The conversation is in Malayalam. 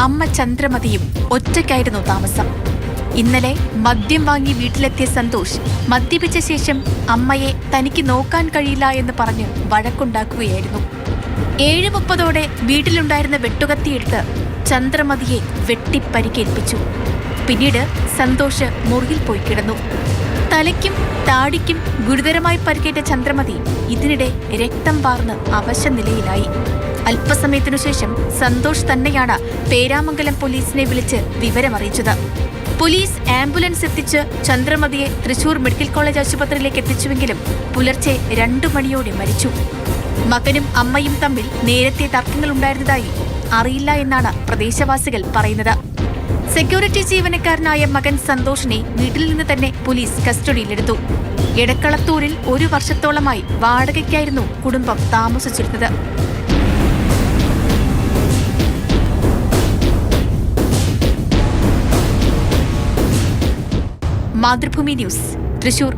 അമ്മ ചന്ദ്രമതിയും ഒറ്റയ്ക്കായിരുന്നു താമസം. ഇന്നലെ മദ്യം വാങ്ങി വീട്ടിലെത്തിയ സന്തോഷ് മദ്യപിച്ച ശേഷം അമ്മയെ തനിക്ക് നോക്കാൻ കഴിയില്ല എന്ന് പറഞ്ഞ് വഴക്കുണ്ടാക്കുകയായിരുന്നു. 7:30 വീട്ടിലുണ്ടായിരുന്ന വെട്ടുകത്തിയെടുത്ത് ചന്ദ്രമതിയെ വെട്ടിപ്പരിക്കേൽപ്പിച്ചു. പിന്നീട് സന്തോഷ് മുറിയിൽ പോയി കിടന്നു. തലയ്ക്കും താടിക്കും ഗുരുതരമായി പരിക്കേറ്റ ചന്ദ്രമതി ഇതിനിടെ രക്തം വാർന്ന് അവശനിലയിലായി. അല്പസമയത്തിനുശേഷം സന്തോഷ് തന്നെയാണ് പേരാമംഗലം പോലീസിനെ വിളിച്ച് വിവരമറിയിച്ചത്. പോലീസ് ആംബുലൻസ് എത്തിച്ച് ചന്ദ്രമതിയെ തൃശൂർ മെഡിക്കൽ കോളേജ് ആശുപത്രിയിലേക്ക് എത്തിച്ചുവെങ്കിലും പുലർച്ചെ 2 മണിയോടെ മരിച്ചു. മകനും അമ്മയും തമ്മിൽ നേരത്തെ തർക്കങ്ങളുണ്ടായിരുന്നതായി അറിയില്ല എന്നാണ് പ്രദേശവാസികൾ പറയുന്നത്. സെക്യൂരിറ്റി ജീവനക്കാരനായ മകൻ സന്തോഷിനെ വീട്ടിൽ നിന്ന് തന്നെ പോലീസ് കസ്റ്റഡിയിലെടുത്തു. എടക്കളത്തൂരിൽ 1 വർഷത്തോളമായി വാടകയ്ക്കായിരുന്നു കുടുംബം താമസിച്ചിരുന്നത്. മാതൃഭൂമി ന്യൂസ്, തൃശൂർ.